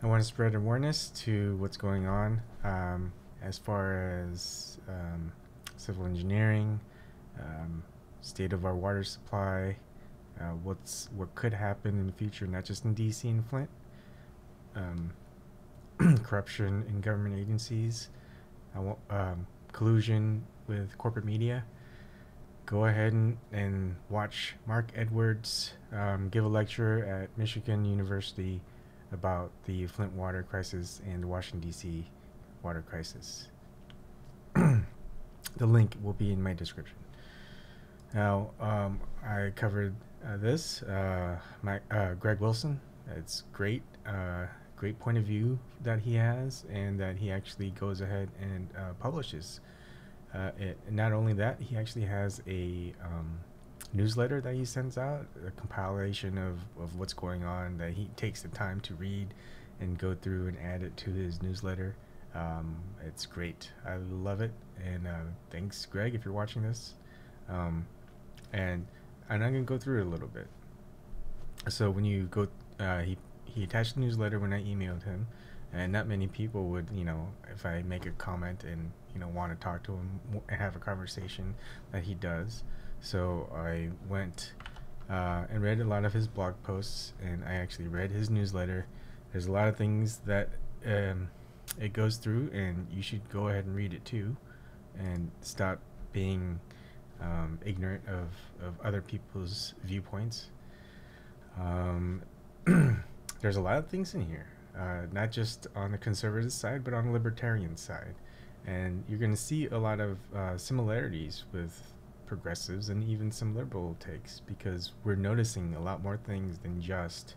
I want to spread awareness to what's going on as far as civil engineering, state of our water supply, what could happen in the future, not just in DC and Flint, corruption in government agencies, collusion with corporate media. Go ahead and watch Marc Edwards give a lecture at Michigan University about the Flint water crisis and the Washington, D.C. water crisis. The link will be in my description. Now, I covered this. Greg Wilson, it's great. Great point of view that he has, and that he actually goes ahead and publishes it. Not only that, he actually has a newsletter that he sends out, a compilation of what's going on that he takes the time to read and go through and add it to his newsletter. It's great. I love it. And thanks, Greg, if you're watching this. And I'm going to go through it a little bit. So when you go, he attached the newsletter when I emailed him, and not many people would, if I make a comment and, want to talk to him and have a conversation, that he does. So I went and read a lot of his blog posts, and I actually read his newsletter. There's a lot of things that it goes through, and you should go ahead and read it too, and stop being ignorant of other people's viewpoints. There's a lot of things in here, not just on the conservative side, but on the libertarian side. And you're going to see a lot of similarities with progressives and even some liberal takes, because we're noticing a lot more things than just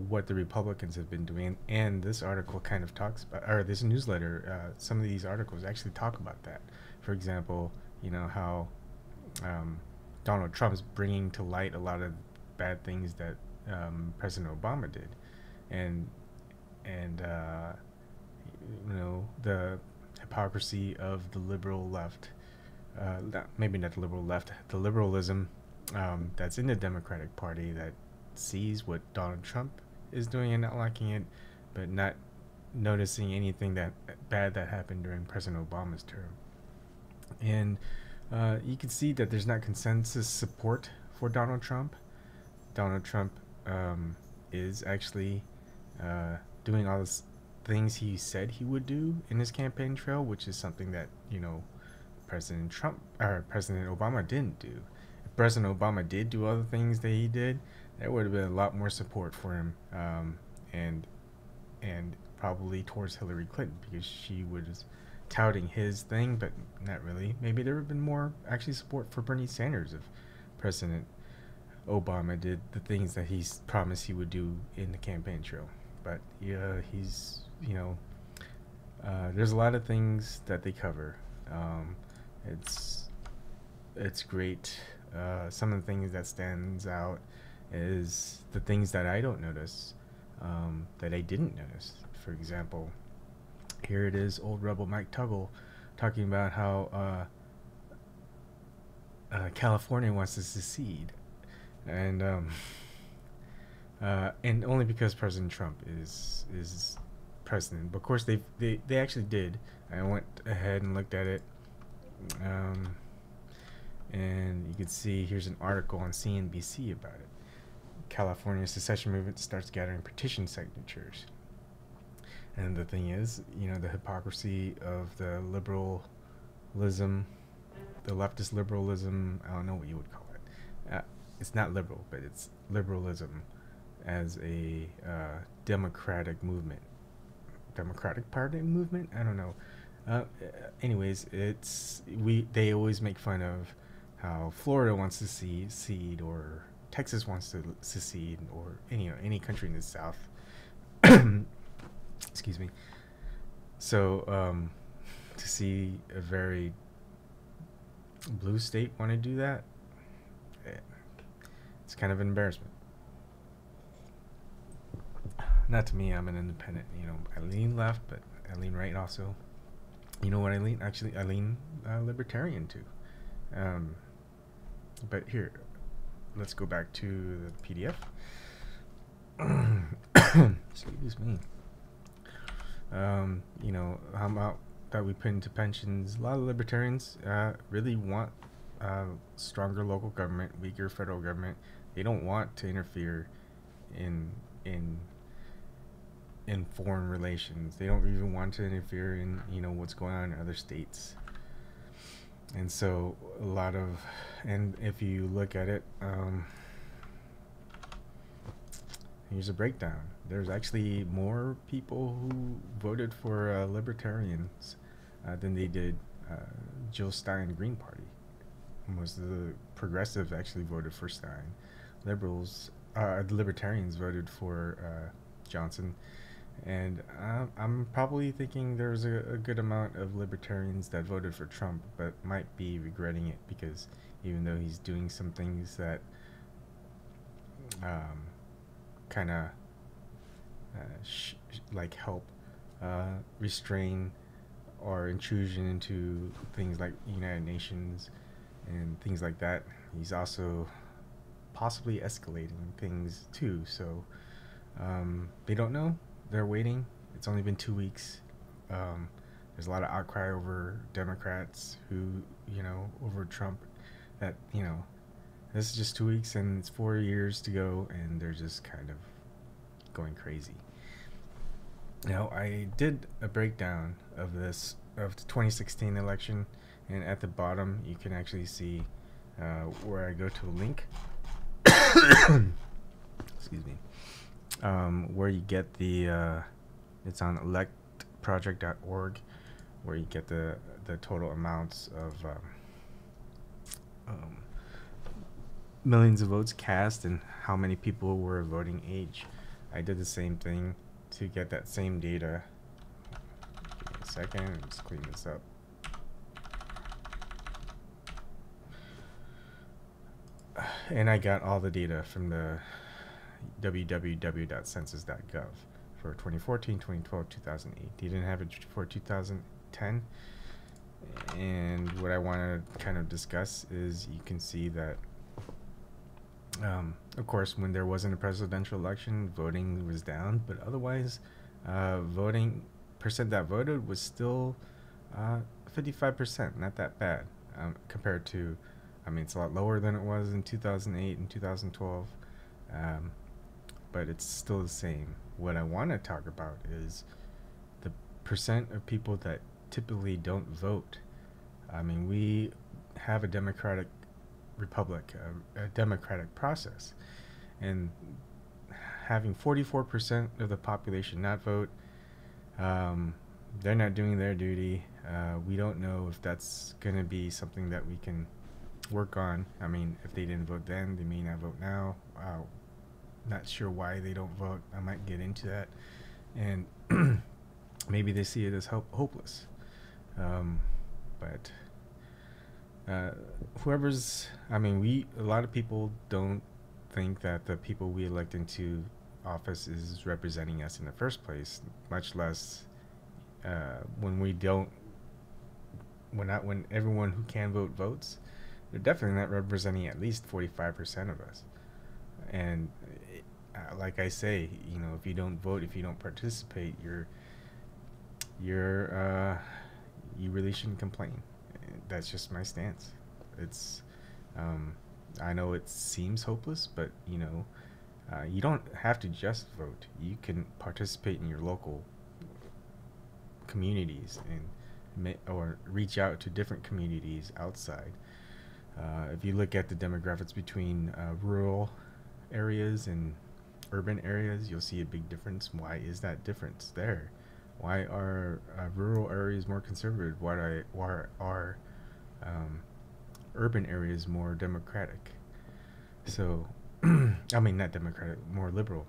what the Republicans have been doing. And this article kind of talks about, or this newsletter, some of these articles actually talk about that. For example, how Donald Trump's bringing to light a lot of bad things that President Obama did, and the hypocrisy of the liberal left, maybe not the liberal left, the liberalism that's in the Democratic Party, that sees what Donald Trump is doing and not liking it, but not noticing anything that bad that happened during President Obama's term. And you can see that there's not consensus support for Donald Trump. Donald Trump is actually doing all the things he said he would do in his campaign trail, which is something that President Obama didn't do. If President Obama did do all the things that he did, there would have been a lot more support for him, and probably towards Hillary Clinton, because she was touting his thing, but not really. Maybe there would have been more actually support for Bernie Sanders if President Obama did the things that he's promised he would do in the campaign trail. But yeah, he's there's a lot of things that they cover. It's great. Some of the things that stands out is the things that I don't notice, that I didn't notice. For example, here it is, old rebel Mike Tuggle talking about how California wants to secede. And only because President Trump is president. But of course they actually did. I went ahead and looked at it, and you can see here's an article on CNBC about it. California secession movement starts gathering petition signatures. And the thing is, the hypocrisy of the liberalism, the leftist liberalism, I don't know what you would call it. It's not liberal, but it's liberalism as a democratic movement. Democratic Party movement? I don't know. Anyways, they always make fun of how Florida wants to secede, or Texas wants to secede, or any country in the South. Excuse me. So to see a very blue state want to do that, it's kind of an embarrassment. Not to me, I'm an independent. I lean left, but I lean right also. You know what I lean? Actually, I lean libertarian too. But here, let's go back to the PDF. Excuse me. You know, how about that we put into pensions? A lot of libertarians really want stronger local government, weaker federal government. They don't want to interfere in in in foreign relations. They don't even want to interfere in, you know, what's going on in other states. And so a lot of, and if you look at it, here's a breakdown. There's actually more people who voted for libertarians than they did Jill Stein Green Party. Most of the progressives actually voted for Stein. The libertarians voted for Johnson. And I'm probably thinking there's a good amount of libertarians that voted for Trump, but might be regretting it, because even though he's doing some things that kind of like help restrain or intrusion into things like United Nations and things like that, he's also possibly escalating things too. So they don't know. They're waiting. It's only been 2 weeks. There's a lot of outcry over Democrats who, you know, over Trump, that, you know, this is just 2 weeks and it's 4 years to go, and they're just kind of going crazy. Now, I did a breakdown of this, of the 2016 election, and at the bottom you can actually see where I go to a link. Excuse me. Where you get the it's on electproject.org, where you get the total amounts of millions of votes cast and how many people were voting age. I did the same thing to get that same data. Give me a second, let's clean this up. And I got all the data from the www.census.gov for 2014, 2012, 2008. They didn't have it for 2010. And what I want to kind of discuss is, you can see that, of course, when there wasn't a presidential election, voting was down, but otherwise, voting percent that voted was still 55%, not that bad, compared to, I mean, it's a lot lower than it was in 2008 and 2012. But it's still the same. What I want to talk about is the percent of people that typically don't vote. I mean, we have a democratic republic, a democratic process, and having 44% of the population not vote, they're not doing their duty. We don't know if that's going to be something that we can work on. I mean, if they didn't vote then, they may not vote now. Not sure why they don't vote. I might get into that, and maybe they see it as hopeless. But whoever's, I mean, a lot of people don't think that the people we elect into office is representing us in the first place, much less when we don't, when everyone who can vote votes. They're definitely not representing at least 45% of us. And like I say, you know, if you don't vote, if you don't participate, you really shouldn't complain. That's just my stance. It's I know it seems hopeless, but you know, you don't have to just vote. You can participate in your local communities and or reach out to different communities outside. If you look at the demographics between rural areas and urban areas, you'll see a big difference. Why is that difference there? Why are rural areas more conservative? Why are urban areas more democratic? So, I mean, not democratic, more liberal,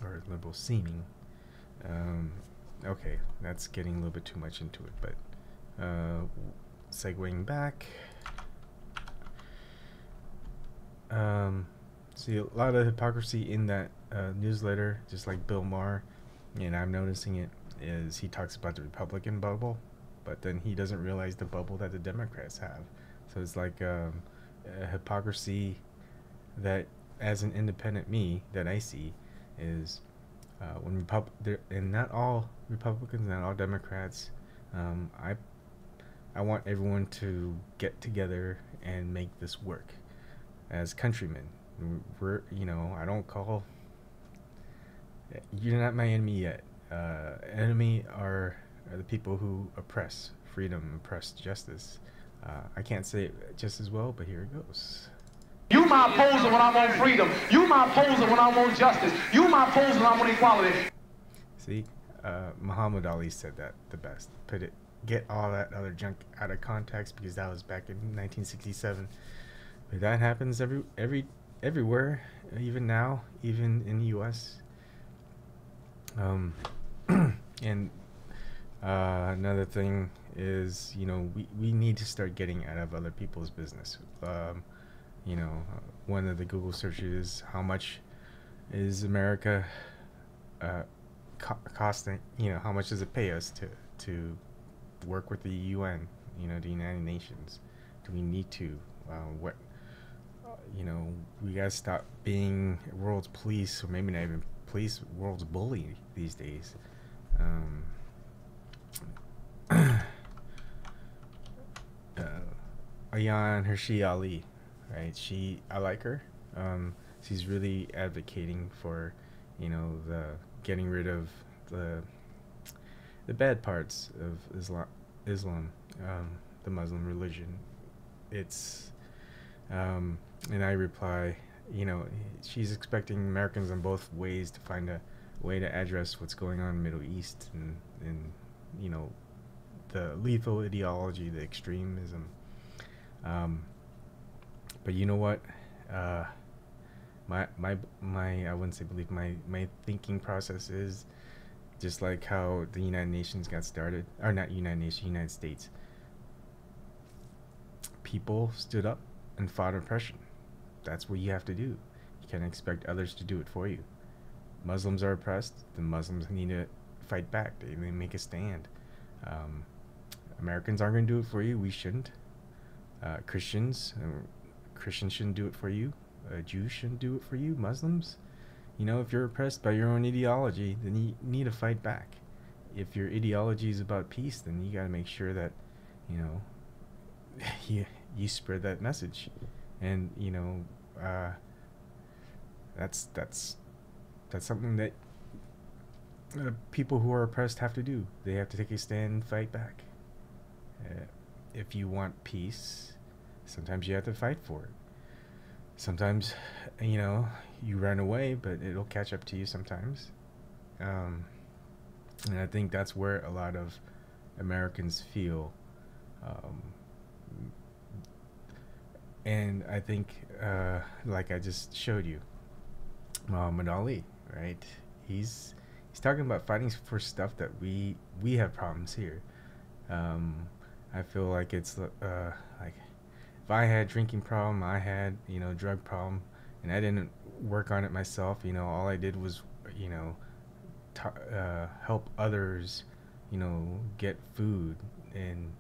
or liberal seeming. Okay, that's getting a little bit too much into it, but segueing back. See a lot of hypocrisy in that newsletter, just like Bill Maher, and I'm noticing it, is he talks about the Republican bubble, but then he doesn't realize the bubble that the Democrats have. So it's like a hypocrisy that, as an independent me, that I see is and not all Republicans, not all Democrats. Um, I I want everyone to get together and make this work as countrymen. I don't call you're not my enemy yet. Enemy are the people who oppress freedom, oppress justice. I can't say it just as well, but here it goes. You my opposer when I want freedom. You my opposer when I want justice. You my opposer when I want equality. See, Muhammad Ali said that the best. Get all that other junk out of context, because that was back in 1967. But that happens everywhere, even now, even in the U.S. And another thing is, we need to start getting out of other people's business. One of the Google searches, how much is America costing? How much does it pay us to work with the UN? The United Nations. Do we need to? We gotta stop being world's police, or maybe not even police, world's bully these days. Ayan Hershey Ali, right? I like her. She's really advocating for, the getting rid of the bad parts of Islam, the Muslim religion. It's, and I reply, she's expecting Americans in both ways to find a way to address what's going on in the Middle East and the lethal ideology, the extremism. But you know what? My I wouldn't say belief. My thinking process is just like how the United Nations got started, or not United Nations, United States. People stood up and fought oppression. That's what you have to do. You can't expect others to do it for you. Muslims are oppressed. The Muslims need to fight back. They make a stand. Americans aren't going to do it for you. We shouldn't. Christians shouldn't do it for you. Jews shouldn't do it for you. Muslims, if you're oppressed by your own ideology, then you need to fight back. If your ideology is about peace, then you got to make sure that you spread that message. And that's something that people who are oppressed have to do. They have to take a stand and fight back. If you want peace, sometimes you have to fight for it. Sometimes, you run away, but it'll catch up to you sometimes. And I think that's where a lot of Americans feel. And I think, like I just showed you, Muhammad Ali, right? He's talking about fighting for stuff that we have problems here. I feel like it's like if I had drinking problem, I had drug problem, and I didn't work on it myself. All I did was help others, get food, and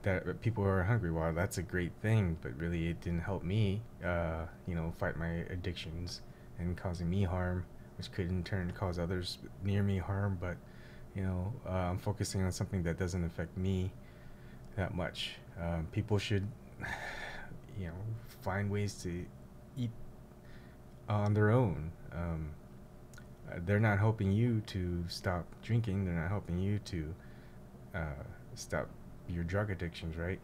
that people are hungry. Well, that's a great thing, but really it didn't help me, fight my addictions and causing me harm, which could in turn cause others near me harm. But I'm focusing on something that doesn't affect me that much. People should find ways to eat on their own. They're not helping you to stop drinking. They're not helping you to stop your drug addictions, right?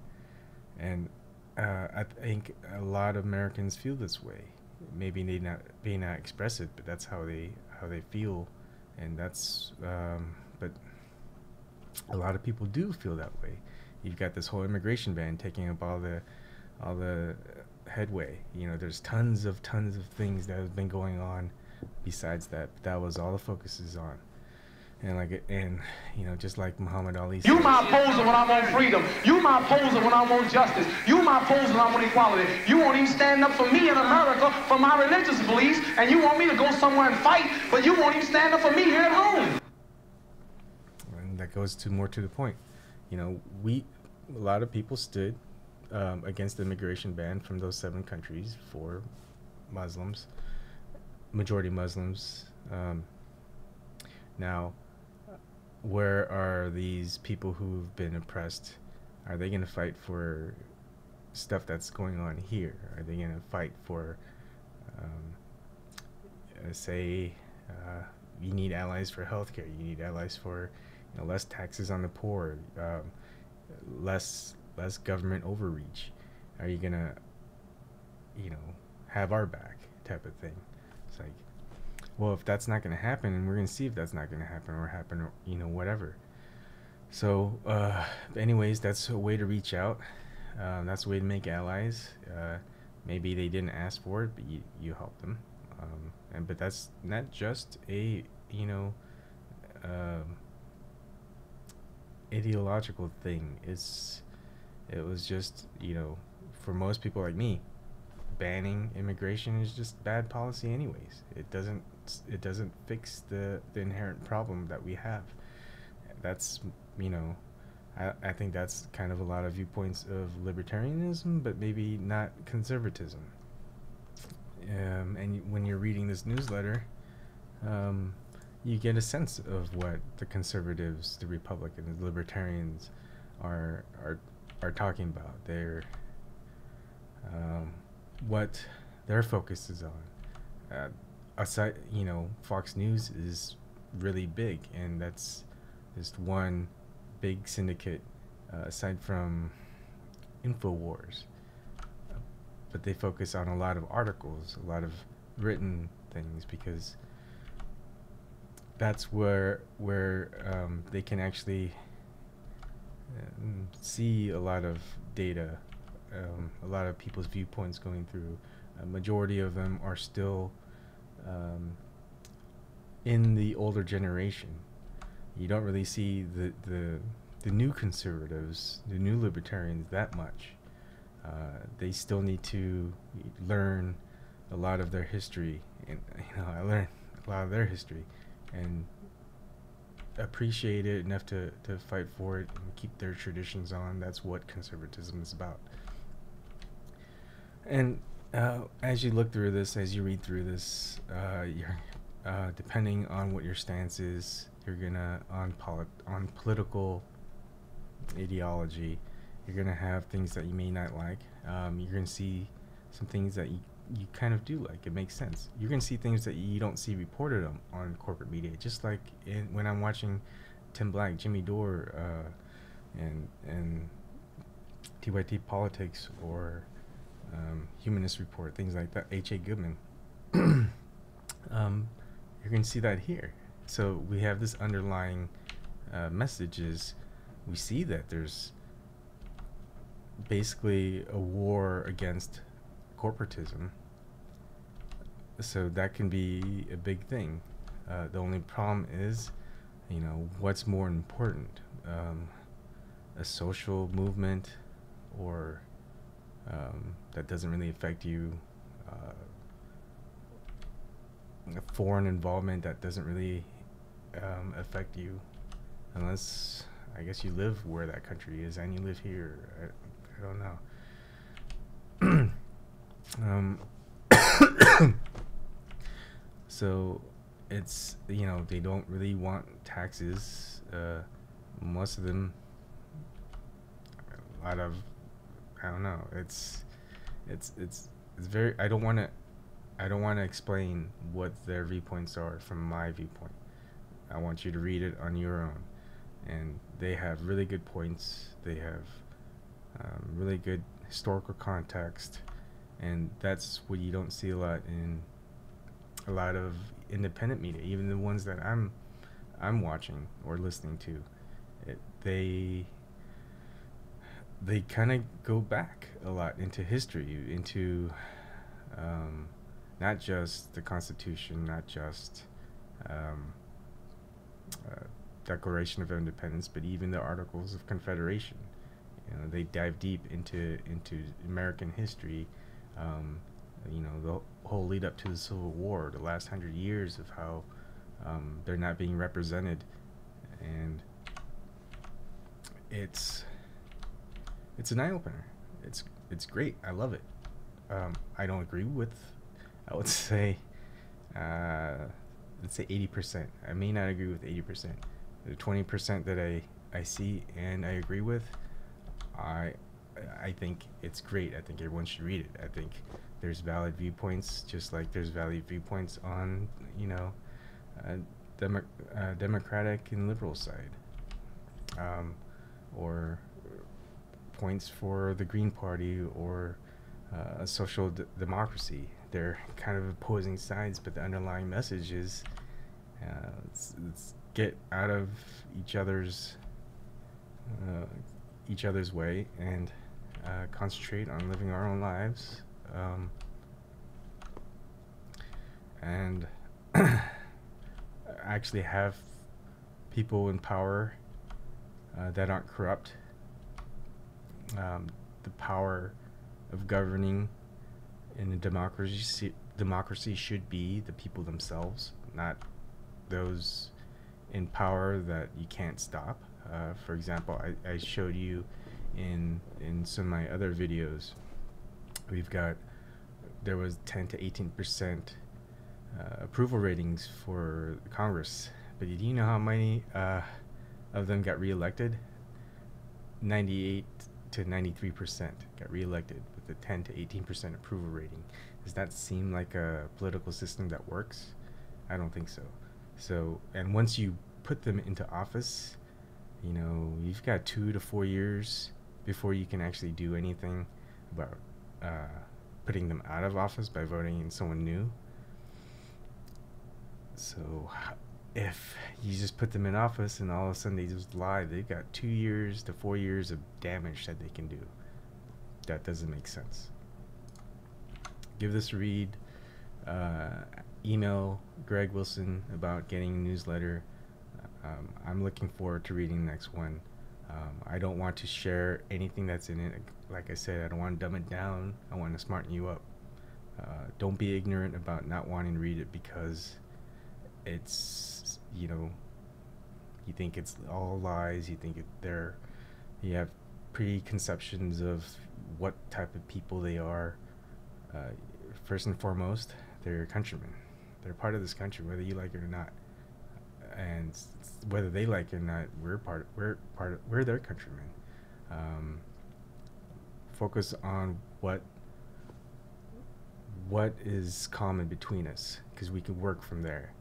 And I think a lot of Americans feel this way. Maybe they not express it, but that's how they feel, and that's but a lot of people do feel that way. You've got this whole immigration ban taking up all the headway. There's tons of things that have been going on besides that. But that was all the focus is on. And just like Muhammad Ali said, you my opposer when I want freedom. You my opposer when I want justice. You my opposer when I want equality. You won't even stand up for me in America for my religious beliefs, and you want me to go somewhere and fight, but you won't even stand up for me here at home. And that goes more to the point. A lot of people stood against the immigration ban from those 7 countries for Muslims, majority Muslims. Now, where are these people who've been oppressed? Are they going to fight for stuff that's going on here? Are they going to fight for, say, you need allies for healthcare, you need allies for, less taxes on the poor, less government overreach? Are you gonna, have our back, type of thing? It's like, well, if that's not gonna happen, and we're gonna see if that's not gonna happen or happen, or whatever. So, anyways, that's a way to reach out. That's a way to make allies. Maybe they didn't ask for it, but you help them. But that's not just a ideological thing. It was just, for most people like me, banning immigration is just bad policy anyways. It doesn't fix the inherent problem that we have. That's, I think that's kind of a lot of viewpoints of libertarianism, but maybe not conservatism. And when you're reading this newsletter, you get a sense of what the conservatives, the Republicans, the libertarians are talking about. They're what their focus is on. Aside, Fox News is really big, and that's just one big syndicate aside from InfoWars. But they focus on a lot of articles, a lot of written things, because that's where they can actually see a lot of data, a lot of people's viewpoints going through. A majority of them are still in the older generation. You don't really see the new conservatives, the new libertarians that much. They still need to learn a lot of their history, and I learned a lot of their history and appreciate it enough to fight for it and keep their traditions on. That's what conservatism is about. And as you look through this, as you read through this, you're depending on what your stance is, you're gonna on political ideology, you're gonna have things that you may not like. You're gonna see some things that you kind of do like. It makes sense. You're gonna see things that you don't see reported on corporate media. Just like when I'm watching Tim Black, Jimmy Dore, and TYT Politics, or Humanist Report, things like that, H.A. Goodman. You're gonna see that here. So we have this underlying messages. We see that there's basically a war against corporatism. So that can be a big thing. The only problem is, what's more important, a social movement, or that doesn't really affect you, foreign involvement that doesn't really affect you, unless I guess you live where that country is and you live here. I don't know. So it's, they don't really want taxes. Most of them, a lot of, I don't know. It's very. I don't want to explain what their viewpoints are from my viewpoint. I want you to read it on your own. And they have really good points. They have really good historical context, and that's what you don't see a lot in a lot of independent media, even the ones that I'm watching or listening to. They kind of go back a lot into history, into not just the Constitution, not just Declaration of Independence, but even the Articles of Confederation. They dive deep into American history. The whole lead up to the Civil War, the last 100 years of how they're not being represented, and it's an eye opener. It's great. I love it. I don't agree with, I would say, the let's say 80%. I may not agree with 80%. The 20% that I see and I agree with, I think it's great. I think everyone should read it. I think there's valid viewpoints, just like there's valid viewpoints on, you know, Democratic and liberal side, or points for the Green Party or a social democracy. They're kind of opposing sides, but the underlying message is let's get out of each other's way and concentrate on living our own lives, and actually have people in power that aren't corrupt. The power of governing in a democracy should be the people themselves, not those in power that you can't stop. For example, I showed you in some of my other videos, there was 10 to 18% approval ratings for Congress, but did you know how many of them got reelected? 98 to 93% got reelected with a 10 to 18% approval rating. Does that seem like a political system that works? I don't think so. So, and once you put them into office, you know, you've got 2 to 4 years before you can actually do anything about putting them out of office by voting in someone new. So if you just put them in office and all of a sudden they just lie, they've got 2 years to 4 years of damage that they can do. That doesn't make sense. Give this a read. Email Greg Wilson about getting a newsletter. I'm looking forward to reading the next one. I don't want to share anything that's in it. Like I said, I don't want to dumb it down. I want to smarten you up. Don't be ignorant about not wanting to read it because it's, you know, you think it's all lies. You think you have preconceptions of what type of people they are. First and foremost, they're countrymen. They're part of this country, whether you like it or not. And whether they like it or not, we're their countrymen. Focus on what is common between us, because we can work from there.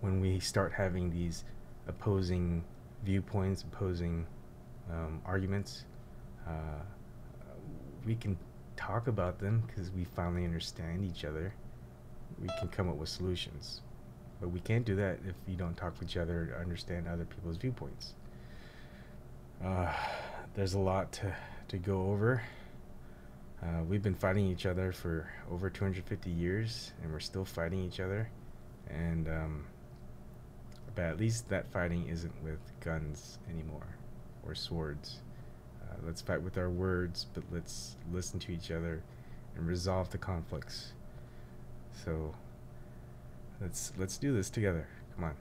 When we start having these opposing viewpoints, opposing arguments, we can talk about them because we finally understand each other. We can come up with solutions. But we can't do that if you don't talk to each other to understand other people's viewpoints. There's a lot to go over. We've been fighting each other for over 250 years, and we're still fighting each other. And but at least that fighting isn't with guns anymore or swords. Let's fight with our words, but let's listen to each other and resolve the conflicts. So let's do this together. Come on.